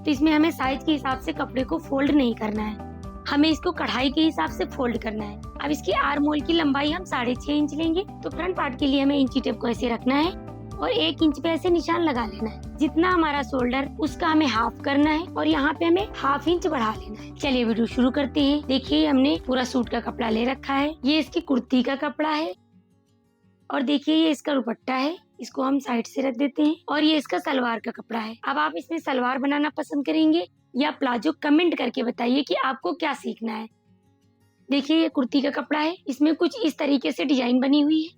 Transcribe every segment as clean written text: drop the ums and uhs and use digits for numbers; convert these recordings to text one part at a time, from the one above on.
तो इसमें हमें साइज के हिसाब से कपड़े को फोल्ड नहीं करना है, हमें इसको कढ़ाई के हिसाब से फोल्ड करना है। अब इसकी आर्म होल की लंबाई हम 6.5 इंच लेंगे। तो फ्रंट पार्ट के लिए हमें इंची टेप को ऐसे रखना है और 1 इंच पे ऐसे निशान लगा लेना है। जितना हमारा शोल्डर उसका हमें हाफ करना है और यहाँ पे हमें ½ इंच बढ़ा लेना है। चलिए वीडियो शुरू करते हैं। देखिए हमने पूरा सूट का कपड़ा ले रखा है, ये इसकी कुर्ती का कपड़ा है और देखिए ये इसका दुपट्टा है, इसको हम साइड से रख देते हैं और ये इसका सलवार का कपड़ा है। अब आप इसमें सलवार बनाना पसंद करेंगे या प्लाजो, कमेंट करके बताइए कि आपको क्या सीखना है। देखिए ये कुर्ती का कपड़ा है, इसमें कुछ इस तरीके से डिजाइन बनी हुई है।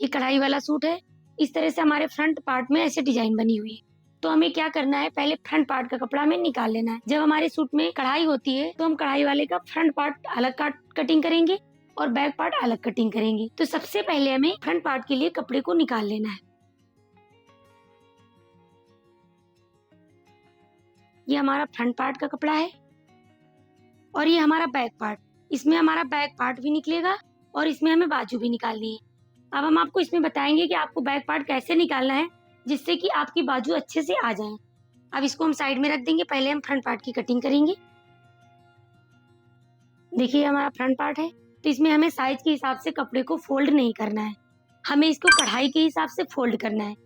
ये कढ़ाई वाला सूट है, इस तरह से हमारे फ्रंट पार्ट में ऐसे डिजाइन बनी हुई है। तो हमें क्या करना है, पहले फ्रंट पार्ट का कपड़ा हमें निकाल लेना है। जब हमारे सूट में कढ़ाई होती है तो हम कढ़ाई वाले का फ्रंट पार्ट अलग कटिंग करेंगे और बैक पार्ट अलग कटिंग करेंगे। तो सबसे पहले हमें फ्रंट पार्ट के लिए कपड़े को निकाल लेना है। ये हमारा फ्रंट पार्ट का कपड़ा है और ये हमारा बैक पार्ट। इसमें हमारा बैक पार्ट भी निकलेगा और इसमें हमें बाजू भी निकालनी है। अब हम आपको इसमें बताएंगे कि आपको बैक पार्ट कैसे निकालना है जिससे कि आपकी बाजू अच्छे से आ जाए। अब इसको हम साइड में रख देंगे, पहले हम फ्रंट पार्ट की कटिंग करेंगे। देखिए हमारा फ्रंट पार्ट है, तो इसमें हमें साइज के हिसाब से कपड़े को फोल्ड नहीं करना है, हमें इसको कढ़ाई के हिसाब से फोल्ड करना है।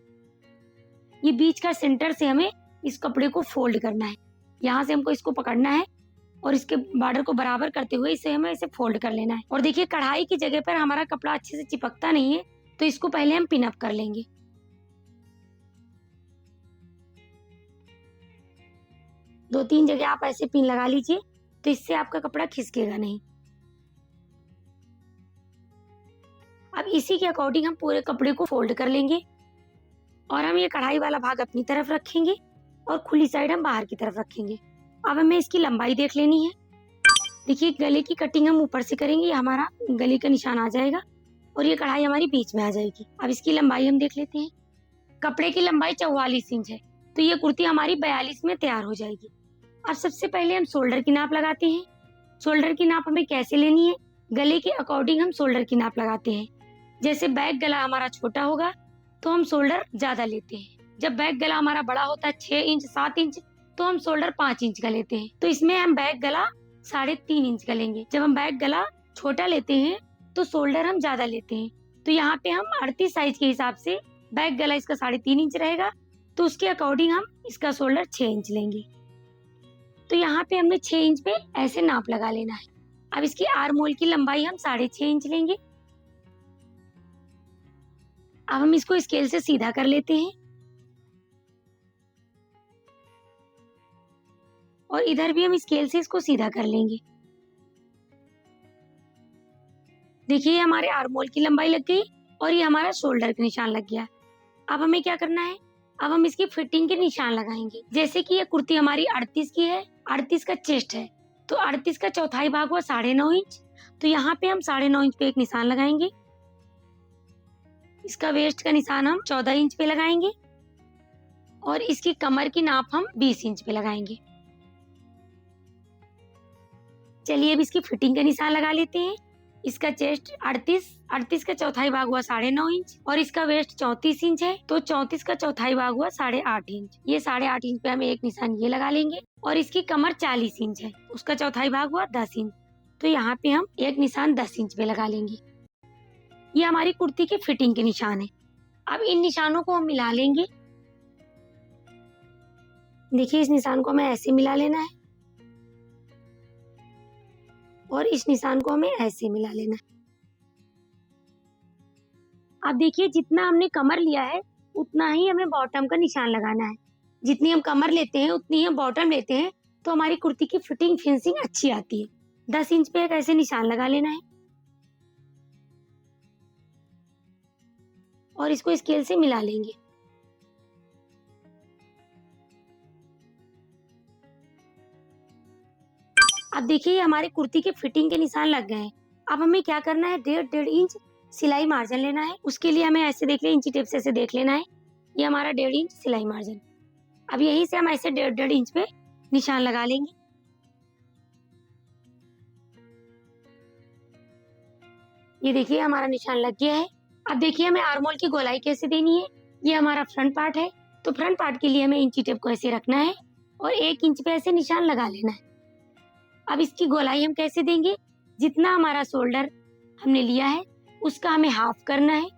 ये बीच का सेंटर से हमें इस कपड़े को फोल्ड करना है। यहाँ से हमको इसको पकड़ना है और इसके बॉर्डर को बराबर करते हुए इसे हमें इसे फोल्ड कर लेना है। और देखिए कढ़ाई की जगह पर हमारा कपड़ा अच्छे से चिपकता नहीं है, तो इसको पहले हम पिन अप कर लेंगे। दो तीन जगह आप ऐसे पिन लगा लीजिए, तो इससे आपका कपड़ा खिसकेगा नहीं। अब इसी के अकॉर्डिंग हम पूरे कपड़े को फोल्ड कर लेंगे और हम ये कढ़ाई वाला भाग अपनी तरफ रखेंगे और खुली साइड हम बाहर की तरफ रखेंगे। अब हमें इसकी लंबाई देख लेनी है। देखिए गले की कटिंग हम ऊपर से करेंगे, ये हमारा गले का निशान आ जाएगा और ये कढ़ाई हमारी बीच में आ जाएगी। अब इसकी लंबाई हम देख लेते हैं। कपड़े की लंबाई 44 इंच है, तो ये कुर्ती हमारी 42 में तैयार हो जाएगी। अब सबसे पहले हम शोल्डर की नाप लगाते हैं। शोल्डर की नाप हमें कैसे लेनी है, गले के अकॉर्डिंग हम शोल्डर की नाप लगाते हैं। जैसे बैक गला हमारा छोटा होगा तो हम शोल्डर ज्यादा लेते हैं। जब बैक गला हमारा बड़ा होता है 6 इंच 7 इंच, तो हम शोल्डर 5 इंच का लेते हैं। तो इसमें हम बैक गला 3.5 इंच का लेंगे। जब हम बैक गला छोटा लेते हैं तो शोल्डर हम ज्यादा लेते हैं। तो यहाँ पे हम 38 साइज के हिसाब से बैक गला इसका 3.5 इंच रहेगा, तो उसके अकॉर्डिंग हम इसका शोल्डर 6 इंच लेंगे। तो यहाँ पे हमने 6 इंच पे ऐसे नाप लगा लेना है। अब इसकी आर्म होल की लंबाई हम 6.5 इंच लेंगे। अब हम इसको स्केल से सीधा कर लेते हैं और इधर भी हम स्केल से इसको सीधा कर लेंगे। देखिए हमारे आर्म होल की लंबाई लग गई और ये हमारा शोल्डर का निशान लग गया। अब हमें क्या करना है, अब हम इसकी फिटिंग के निशान लगाएंगे। जैसे कि ये कुर्ती हमारी 38 की है, 38 का चेस्ट है, तो 38 का चौथाई भाग हुआ 9.5 इंच। तो यहाँ पे हम 9.5 इंच पे एक निशान लगाएंगे। इसका वेस्ट का निशान हम 14 इंच पे लगाएंगे और इसकी कमर की नाप हम 20 इंच पे लगाएंगे। चलिए अब इसकी फिटिंग का निशान लगा लेते हैं। इसका चेस्ट 38 का चौथाई भाग हुआ 9.5 इंच और इसका वेस्ट 34 इंच है, तो 34 का चौथाई भाग हुआ 8.5 इंच। ये 8.5 इंच पे हम एक निशान ये लगा लेंगे और इसकी कमर 40 इंच है, उसका चौथाई भाग हुआ 10 इंच, तो यहाँ पे हम एक निशान 10 इंच पे लगा लेंगे। ये हमारी कुर्ती के फिटिंग के निशान है। अब इन निशानों को हम मिला लेंगे। देखिए इस निशान को हमें ऐसे मिला लेना है और इस निशान को हमें ऐसे मिला लेना है। अब देखिए जितना हमने कमर लिया है उतना ही हमें बॉटम का निशान लगाना है। जितनी हम कमर लेते हैं उतनी हम बॉटम लेते हैं, तो हमारी कुर्ती की फिटिंग फिनिशिंग अच्छी आती है। 10 इंच पे एक ऐसे निशान लगा लेना है और इसको स्केल से मिला लेंगे। अब देखिए हमारी कुर्ती के फिटिंग के निशान लग गए हैं। अब हमें क्या करना है, 1.5 इंच सिलाई मार्जिन लेना है। उसके लिए हमें ऐसे देख लें, इंची टेप से ऐसे देख लेना है, ये हमारा 1.5 इंच सिलाई मार्जिन। अब यहीं से हम ऐसे 1.5 इंच पे निशान लगा लेंगे। ये देखिए हमारा निशान लग गया है। अब देखिए हमें आर्म होल की गोलाई कैसे देनी है। ये हमारा फ्रंट पार्ट है, तो फ्रंट पार्ट के लिए हमें इंची टेप को ऐसे रखना है और 1 इंच पे ऐसे निशान लगा लेना है। अब इसकी गोलाई हम कैसे देंगे, जितना हमारा शोल्डर हमने लिया है उसका हमें हाफ करना है।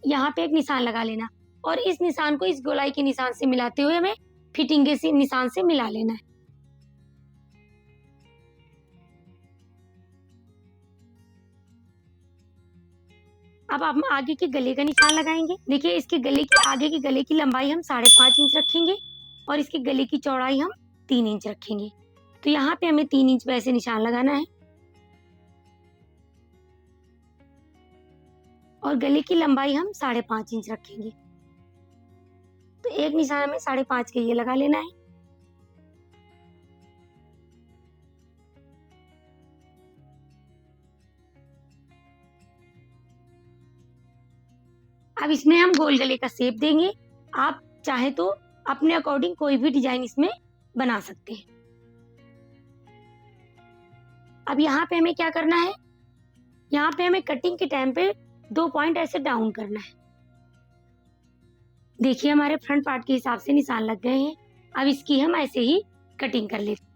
यहाँ पे एक निशान लगा लेना और इस निशान को इस गोलाई के निशान से मिलाते हुए हमें फिटिंग के निशान से मिला लेना है। अब हम आगे के गले का निशान लगाएंगे। देखिए इसके गले की आगे के गले की लंबाई हम 5.5 इंच रखेंगे और इसके गले की चौड़ाई हम 3 इंच रखेंगे। तो यहाँ पे हमें 3 इंच पे ऐसे निशान लगाना है और गले की लंबाई हम 5.5 इंच रखेंगे। तो एक निशान हमें 5.5 के ये लगा लेना है। अब इसमें हम गोल गले का शेप देंगे। आप चाहे तो अपने अकॉर्डिंग कोई भी डिजाइन इसमें बना सकते हैं। अब यहाँ पे हमें क्या करना है, यहाँ पे हमें कटिंग के टाइम पे 2 पॉइंट ऐसे डाउन करना है। देखिए हमारे फ्रंट पार्ट के हिसाब से निशान लग गए हैं। अब इसकी हम ऐसे ही कटिंग कर लेते हैं।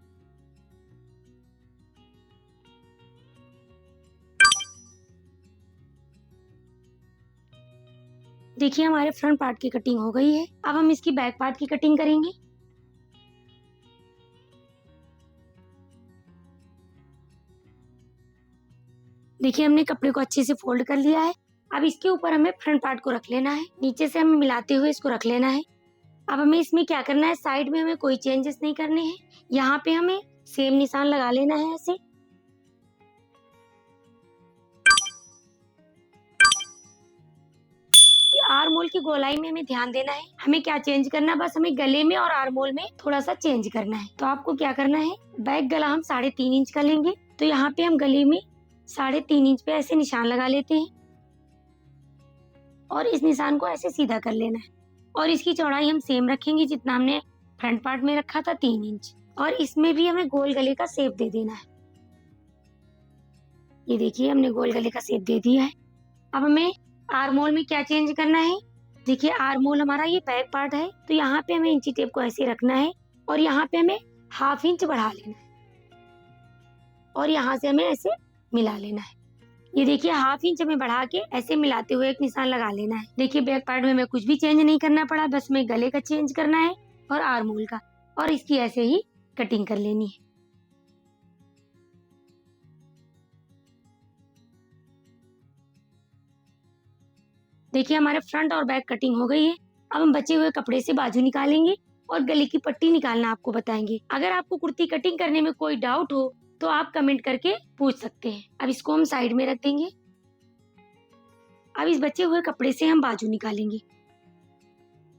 देखिए हमारे फ्रंट पार्ट की कटिंग हो गई है। अब हम इसकी बैक पार्ट की कटिंग करेंगे। देखिए हमने कपड़े को अच्छे से फोल्ड कर लिया है। अब इसके ऊपर हमें फ्रंट पार्ट को रख लेना है, नीचे से हमें मिलाते हुए इसको रख लेना है। अब हमें इसमें क्या करना है, साइड में हमें कोई चेंजेस नहीं करने हैं। यहाँ पे हमें सेम निशान लगा लेना है ऐसे। आर्म होल की गोलाई में हमें ध्यान देना है। हमें क्या चेंज करना है, बस हमें गले में और आर्म होल में थोड़ा सा चेंज करना है। तो आपको क्या करना है, बैक गला हम 3.5 इंच का लेंगे। तो यहाँ पे हम गले में 3.5 इंच पे ऐसे निशान लगा लेते हैं और इस निशान को ऐसे सीधा कर लेना है। और इसकी चौड़ाई हम सेम रखेंगे जितना हमने फ्रंट पार्ट में रखा था, 3 इंच। और इसमें भी हमें गोल गले का शेप दे देना है। ये देखिए हमने गोल गले का शेप दे दिया है। अब हमें आर्म होल में क्या चेंज करना है, देखिए आर्म होल हमारा ये बैक पार्ट है। तो यहाँ पे हमें इंची टेप को ऐसे रखना है और यहाँ पे हमें 1/2 इंच बढ़ा लेना है और यहाँ से हमें ऐसे मिला लेना है। ये देखिए 1/2 इंच हमें बढ़ा के ऐसे मिलाते हुए एक निशान लगा लेना है। देखिए बैक पार्ट में हमें कुछ भी चेंज नहीं करना पड़ा, बस हमें गले का चेंज करना है और आर्म होल का, और इसकी ऐसे ही कटिंग कर लेनी है। देखिए हमारे फ्रंट और बैक कटिंग हो गई है। अब हम बचे हुए कपड़े से बाजू निकालेंगे और गले की पट्टी निकालना आपको बताएंगे। अगर आपको कुर्ती कटिंग करने में कोई डाउट हो तो आप कमेंट करके पूछ सकते हैं। अब इसको हम साइड में रख देंगे। अब इस बचे हुए कपड़े से हम बाजू निकालेंगे।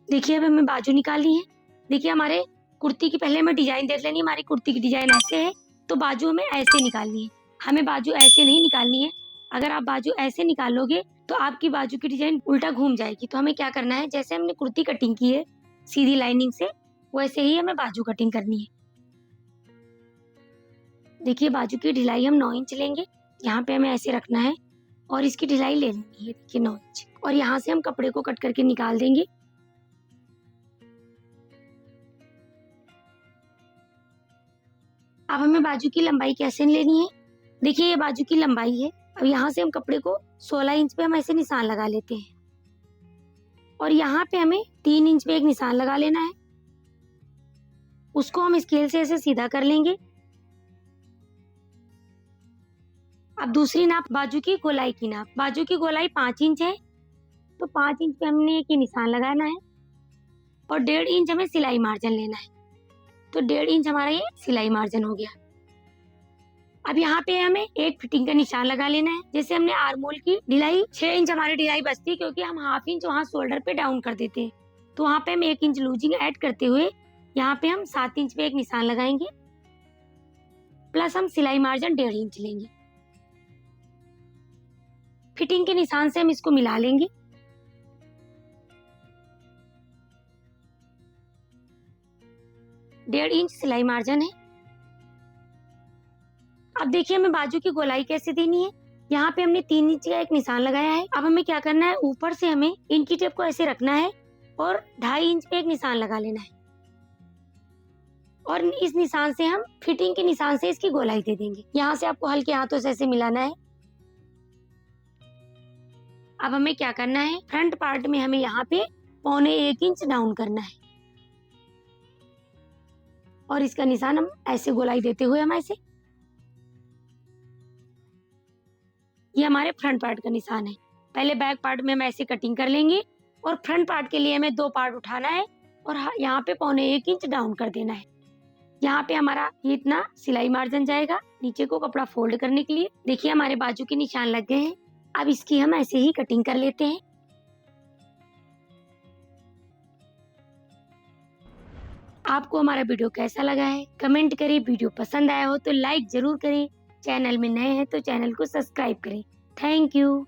देखिए अब हमें बाजू निकालनी है। देखिए हमारे कुर्ती की पहले हमें डिजाइन देख लेनी है। हमारी कुर्ती की डिजाइन ऐसे है तो बाजू हमें ऐसे निकालनी है। हमें बाजू ऐसे नहीं निकालनी है। अगर आप बाजू ऐसे निकालोगे तो आपकी बाजू की डिजाइन उल्टा घूम जाएगी। तो हमें क्या करना है, जैसे हमने कुर्ती कटिंग की है सीधी लाइनिंग से, वैसे ही हमें बाजू कटिंग करनी है। देखिए बाजू की ढिलाई हम 9 इंच लेंगे। यहाँ पे हमें ऐसे रखना है और इसकी ढिलाई ले लेनी है। देखिए 9 इंच, और यहाँ से हम कपड़े को कट करके निकाल देंगे। अब हमें बाजू की लंबाई कैसे लेनी है, देखिए ये बाजू की लंबाई है। अब यहाँ से हम कपड़े को 16 इंच पे हम ऐसे निशान लगा लेते हैं और यहाँ पे हमें 3 इंच पे एक निशान लगा लेना है। उसको हम स्केल से ऐसे सीधा कर लेंगे। अब दूसरी नाप बाजू की गोलाई की नाप, बाजू की गोलाई 5 इंच है तो 5 इंच पे हमने एक ही निशान लगाना है और 1.5 इंच हमें सिलाई मार्जिन लेना है। तो 1.5 इंच हमारा ये सिलाई मार्जिन हो गया। अब यहाँ पे हमें एक फिटिंग का निशान लगा लेना है। जैसे हमने आर्म होल की ढिलाई 6 इंच हमारी ढिलाई बचती है, क्योंकि हम 1/2 इंच वहाँ शोल्डर पे डाउन कर देते हैं। तो वहाँ पे हम 1 इंच लूजिंग ऐड करते हुए यहाँ पे हम 7 इंच पे एक निशान लगाएंगे, प्लस हम सिलाई मार्जिन 1.5 इंच लेंगे। फिटिंग के निशान से हम इसको मिला लेंगे। डेढ़ इंच सिलाई मार्जिन है। अब देखिए हमें बाजू की गोलाई कैसे देनी है। यहाँ पे हमने 3 इंच का एक निशान लगाया है। अब हमें क्या करना है, ऊपर से हमें इंची टेप को ऐसे रखना है और 2.5 इंच पे एक निशान लगा लेना है। और इस निशान से हम फिटिंग के निशान से इसकी गोलाई दे देंगे। यहाँ से आपको हल्के हाथों से ऐसे मिलाना है। अब हमें क्या करना है, फ्रंट पार्ट में हमें यहाँ पे 1.25 इंच डाउन करना है और इसका निशान हम ऐसे गोलाई देते हुए हम ऐसे, ये हमारे फ्रंट पार्ट का निशान है। पहले बैक पार्ट में हम ऐसे कटिंग कर लेंगे और फ्रंट पार्ट के लिए हमें 2 पार्ट उठाना है और यहाँ पे 1.25 इंच डाउन कर देना है। यहाँ पे हमारा ये इतना सिलाई मार्जिन जाएगा नीचे को कपड़ा फोल्ड करने के लिए। देखिए हमारे बाजू के निशान लग गए हैं। अब इसकी हम ऐसे ही कटिंग कर लेते हैं। आपको हमारा वीडियो कैसा लगा है कमेंट करें। वीडियो पसंद आया हो तो लाइक जरूर करें। चैनल में नए हैं तो चैनल को सब्सक्राइब करें। Thank you.